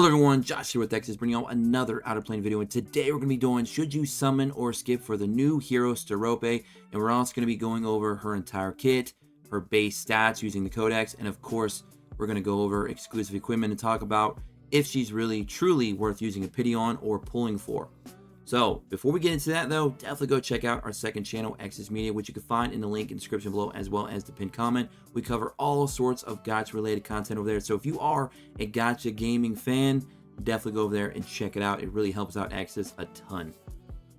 Hello everyone, Josh here with Texas, bringing you another OUTERPLANE video, and today we're going to be doing should you summon or skip for the new hero Sterope, and we're also going to be going over her entire kit, her base stats using the codex, and of course we're going to go over exclusive equipment and talk about if she's really truly worth using a pity on or pulling for. So before we get into that though, definitely go check out our second channel, Access Media, which you can find in the link in the description below as well as the pinned comment. We cover all sorts of gacha related content over there. So if you are a gacha gaming fan, definitely go over there and check it out. It really helps out Access a ton.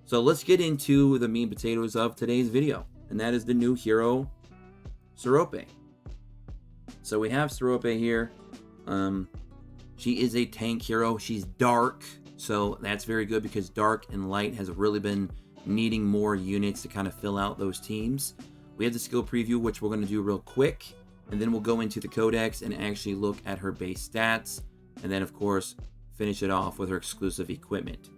So let's get into the meat and potatoes of today's video, and that is the new hero Sterope. So we have Sterope here. She is a tank hero. She's dark. So that's very good because dark and light has really been needing more units to kind of fill out those teams. We have the skill preview, which we're going to do real quick, and then we'll go into the codex and actually look at her base stats, and then of course finish it off with her exclusive equipment.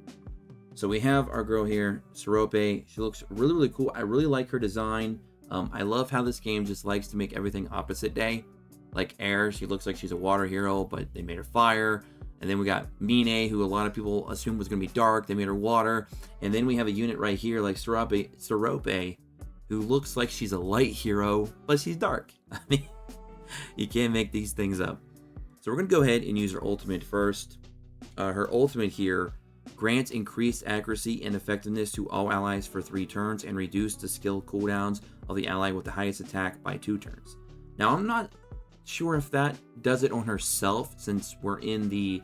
So we have our girl here, Sterope. She looks really cool. I really like her design. I love how this game just likes to make everything opposite day. Like Air, she looks like she's a water hero, but they made her fire. And then we got Mine, who a lot of people assumed was going to be dark. They made her water. And then we have a unit right here like Sterope, who looks like she's a light hero, but she's dark. I mean, you can't make these things up. So we're going to go ahead and use her ultimate first. Her ultimate here grants increased accuracy and effectiveness to all allies for 3 turns and reduce the skill cooldowns of the ally with the highest attack by 2 turns. Now, I'm not sure if that does it on herself since we're in the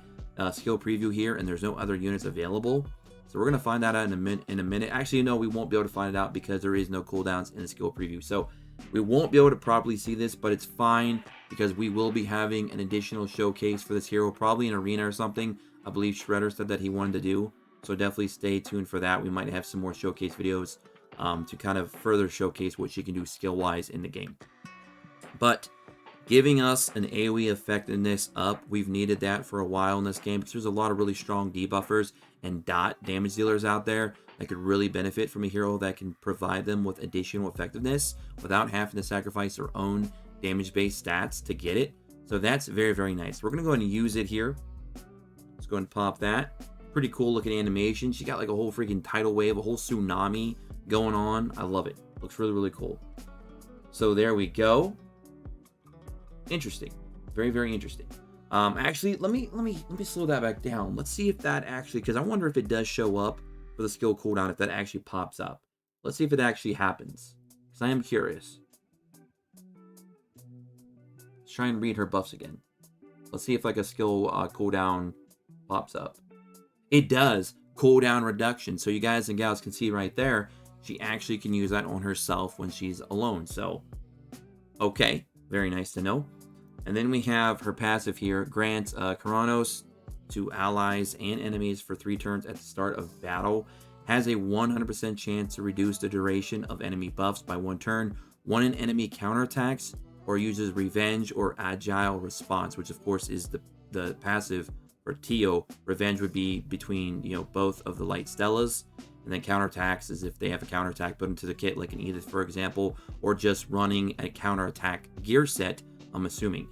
skill preview here and there's no other units available. So we're going to find that out in a minute. Actually, no, we won't be able to find it out because there is no cooldowns in the skill preview. So we won't be able to properly see this, but it's fine because we will be having an additional showcase for this hero, probably an arena or something. I believe Shredder said that he wanted to do. So definitely stay tuned for that. We might have some more showcase videos to kind of further showcase what she can do skill-wise in the game. But giving us an AoE effectiveness up, we've needed that for a while in this game because there's a lot of really strong debuffers and dot damage dealers out there that could really benefit from a hero that can provide them with additional effectiveness without having to sacrifice their own damage-based stats to get it. So that's very nice. We're going to go ahead and use it here. Let's go ahead and pop that. Pretty cool looking animation. She got like a whole freaking tidal wave, a whole tsunami going on. I love it. Looks really cool. So there we go. Interesting, very interesting. Actually, let me slow that back down. Let's see if that actually, because I wonder if it does show up for the skill cooldown, if that actually pops up. Let's see if it actually happens, because I am curious. Let's try and read her buffs again. Let's see if like a skill cooldown pops up. It does, cooldown reduction. So you guys and gals can see right there, she actually can use that on herself when she's alone. So, okay, very nice to know. And then we have her passive here, grants Karanos to allies and enemies for 3 turns at the start of battle. Has a 100% chance to reduce the duration of enemy buffs by 1 turn. When an enemy counterattacks or uses revenge or agile response, which of course is the passive for Tio. Revenge would be between, you know, both of the light stellas. And then counterattacks is if they have a counterattack put into the kit, like an Edith, for example, or just running a counterattack gear set, I'm assuming.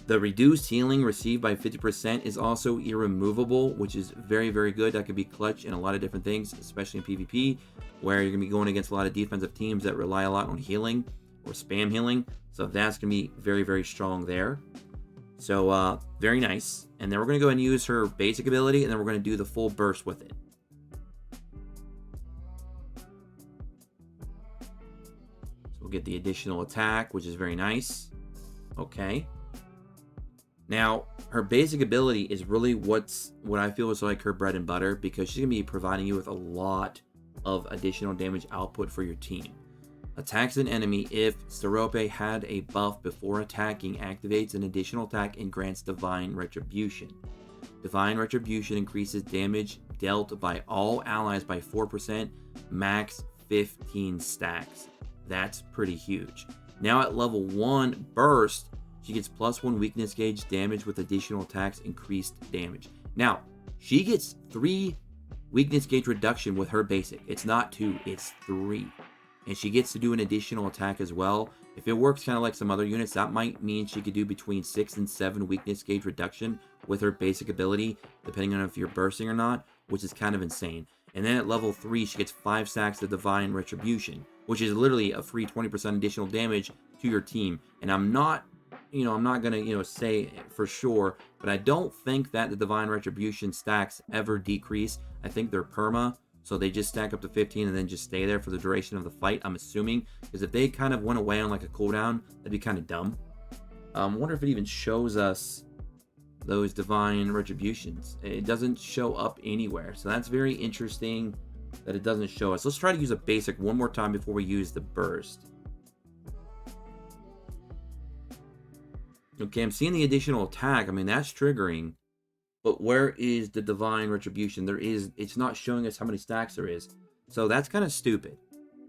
The reduced healing received by 50% is also irremovable, which is very good. That could be clutch in a lot of different things, especially in PvP, where you're going to be going against a lot of defensive teams that rely a lot on healing or spam healing. So that's going to be very strong there. So very nice. And then we're going to go ahead and use her basic ability, and then we're going to do the full burst with it. So we'll get the additional attack, which is very nice. Okay. Now, her basic ability is really what I feel is like her bread and butter, because she's going to be providing you with a lot of additional damage output for your team. Attacks an enemy if Sterope had a buff before attacking, activates an additional attack and grants Divine Retribution. Divine Retribution increases damage dealt by all allies by 4%, max 15 stacks. That's pretty huge. Now at level 1 burst, she gets +1 weakness gauge damage with additional attacks, increased damage. Now, she gets 3 weakness gauge reduction with her basic. It's not 2, it's 3. And she gets to do an additional attack as well. If it works kind of like some other units, that might mean she could do between 6 and 7 weakness gauge reduction with her basic ability, depending on if you're bursting or not, which is kind of insane. And then at level 3, she gets 5 stacks of Divine Retribution, which is literally a free 20% additional damage to your team. And I'm not gonna, say for sure, but I don't think that the Divine Retribution stacks ever decrease. I think they're perma, so they just stack up to 15 and then just stay there for the duration of the fight, I'm assuming. Because if they kind of went away on like a cooldown, that'd be kind of dumb. I wonder if it even shows us those Divine Retributions. It doesn't show up anywhere, so that's very interesting that it doesn't show us. Let's try to use a basic one more time before we use the burst. Okay, I'm seeing the additional attack. I mean, that's triggering. But where is the Divine Retribution? It's not showing us how many stacks there is. So that's kind of stupid.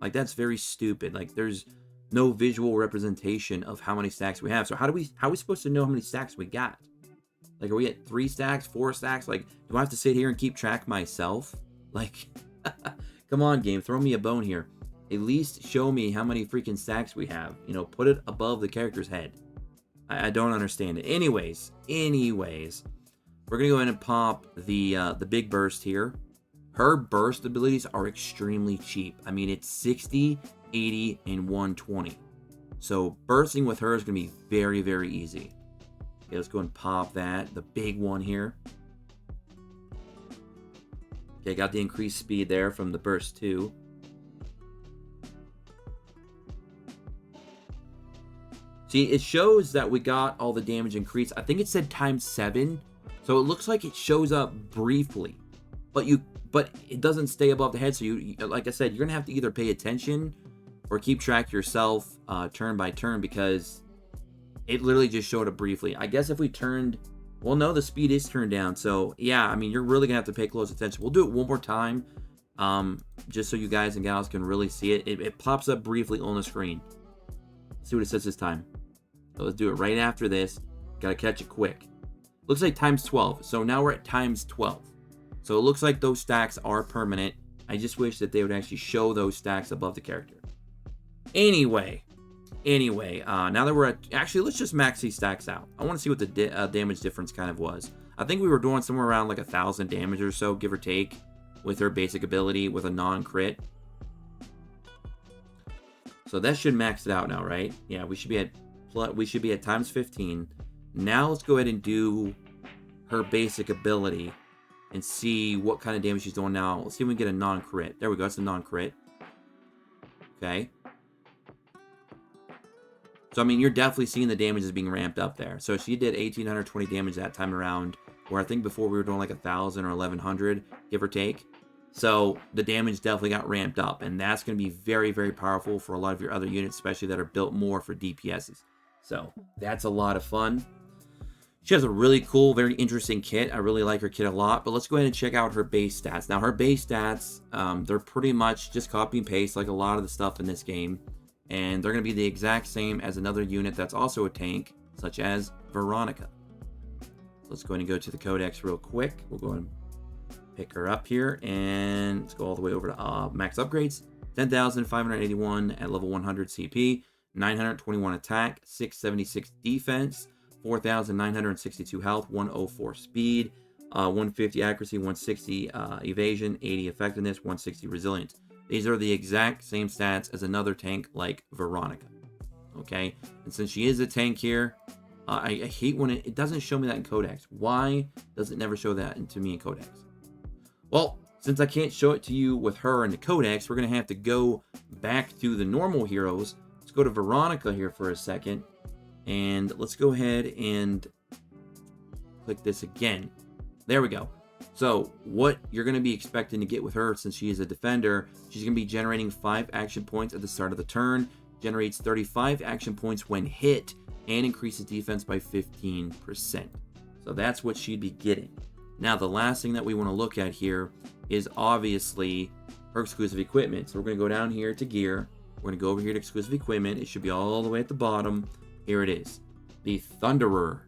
Like, that's very stupid. Like, there's no visual representation of how many stacks we have. So how are we supposed to know how many stacks we got? Like, are we at 3 stacks, 4 stacks? Like, do I have to sit here and keep track myself? Like, come on, game, throw me a bone here. At least show me how many freaking stacks we have. Put it above the character's head. I don't understand it. Anyways, we're gonna go ahead and pop the big burst here. Her burst abilities are extremely cheap. I mean, it's 60, 80, and 120. So bursting with her is gonna be very, very easy. Okay, let's go and pop that, the big one here. Okay, got the increased speed there from the burst 2. See, it shows that we got all the damage increased. I think it said times 7. So it looks like it shows up briefly. But it doesn't stay above the head. So you like I said, you're going to have to either pay attention or keep track yourself turn by turn, because it literally just showed up briefly. I guess if we turned... Well, no, the speed is turned down. So, yeah, I mean, you're really going to have to pay close attention. We'll do it one more time, just so you guys and gals can really see it. It pops up briefly on the screen. Let's see what it says this time. So let's do it right after this. Got to catch it quick. Looks like times 12. So now we're at times 12. So it looks like those stacks are permanent. I just wish that they would actually show those stacks above the character. Anyway, now that we're at... Actually, let's just max these stacks out. I want to see what the damage difference kind of was. I think we were doing somewhere around like 1,000 damage or so, give or take, with her basic ability with a non-crit. So that should max it out now, right? Yeah, we should be at times 15. Now let's go ahead and do her basic ability and see what kind of damage she's doing now. Let's see if we can get a non-crit. There we go. That's a non-crit. Okay. So, I mean, you're definitely seeing the damage is being ramped up there. So, she did 1,820 damage that time around, where I think before we were doing like 1,000 or 1,100, give or take. So, the damage definitely got ramped up, and that's going to be very, very powerful for a lot of your other units, especially that are built more for DPSs. So, that's a lot of fun. She has a really cool, very interesting kit. I really like her kit a lot, but let's go ahead and check out her base stats. Now, her base stats, they're pretty much just copy and paste like a lot of the stuff in this game. And they're going to be the exact same as another unit that's also a tank, such as Veronica. Let's go ahead and go to the codex real quick. We'll go and pick her up here, and let's go all the way over to max upgrades. 10,581 at level 100 CP, 921 attack, 676 defense, 4,962 health, 104 speed, 150 accuracy, 160 evasion, 80 effectiveness, 160 resilience. These are the exact same stats as another tank like Veronica. Okay, and since she is a tank here, I hate when it doesn't show me that in Codex. Why does it never show that to me in Codex? Well, since I can't show it to you with her in the Codex, we're going to have to go back to the normal heroes. Let's go to Veronica here for a second. And let's go ahead and click this again. There we go. So what you're going to be expecting to get with her, since she is a defender, she's going to be generating 5 action points at the start of the turn, generates 35 action points when hit, and increases defense by 15%. So that's what she'd be getting. Now, the last thing that we want to look at here is obviously her exclusive equipment. So we're going to go down here to gear. We're going to go over here to exclusive equipment. It should be all the way at the bottom. Here it is. The Thunderer.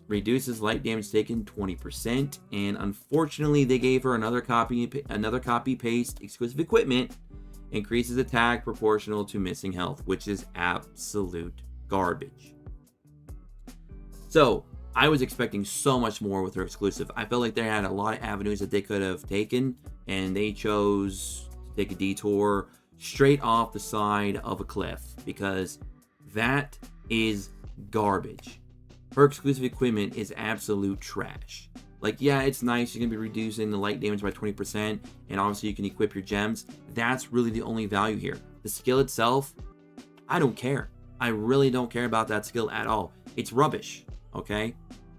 Reduces light damage taken 20%, and unfortunately they gave her another copy paste exclusive equipment, increases attack proportional to missing health, which is absolute garbage. So I was expecting so much more with her exclusive. I felt like they had a lot of avenues that they could have taken, and they chose to take a detour straight off the side of a cliff, because that is garbage. Her exclusive equipment is absolute trash. Like, yeah, it's nice. You're going to be reducing the light damage by 20, and obviously you can equip your gems. That's really the only value here. The skill itself, I don't care. I really don't care about that skill at all. It's rubbish, okay?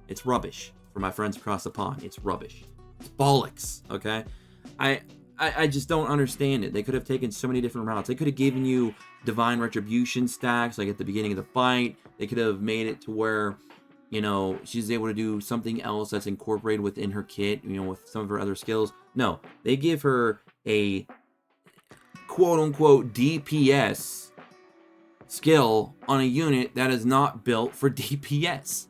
It's rubbish. For my friends across the pond, it's rubbish. It's bollocks, okay? I just don't understand it. They could have taken so many different routes. They could have given you Divine Retribution stacks, like at the beginning of the fight. They could have made it to where, you know, she's able to do something else that's incorporated within her kit, you know, with some of her other skills. No, they give her a quote-unquote DPS skill on a unit that is not built for DPS.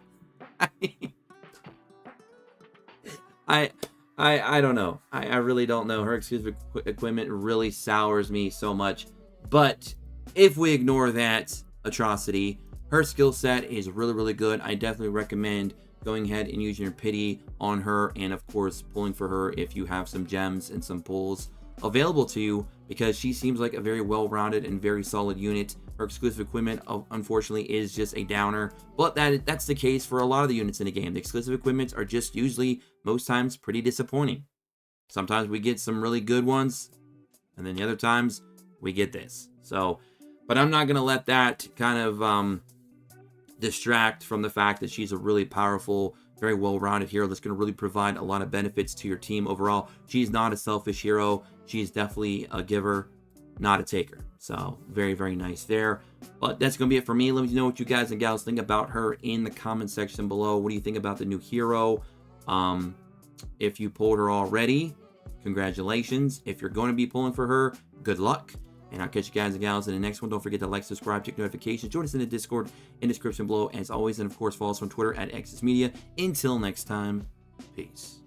I don't know. I really don't know. Her exclusive equipment really sours me so much. But if we ignore that atrocity, her skill set is really, really good. I definitely recommend going ahead and using your pity on her, and of course pulling for her if you have some gems and some pulls available to you, because she seems like a very well-rounded and very solid unit. Her exclusive equipment, unfortunately, is just a downer, but that's the case for a lot of the units in the game. The exclusive equipments are just usually, most times, pretty disappointing. Sometimes we get some really good ones, and then the other times we get this. So, but I'm not going to let that kind of distract from the fact that she's a really powerful, very well-rounded hero that's going to really provide a lot of benefits to your team overall. She's not a selfish hero. She's definitely a giver, not a taker. So very, very nice there. But that's going to be it for me. Let me know what you guys and gals think about her in the comment section below. What do you think about the new hero? If you pulled her already, congratulations. If you're going to be pulling for her, good luck. And I'll catch you guys and gals in the next one. Don't forget to like, subscribe, check notifications. Join us in the Discord in the description below as always. And of course, follow us on Twitter at XSmedia. Until next time, peace.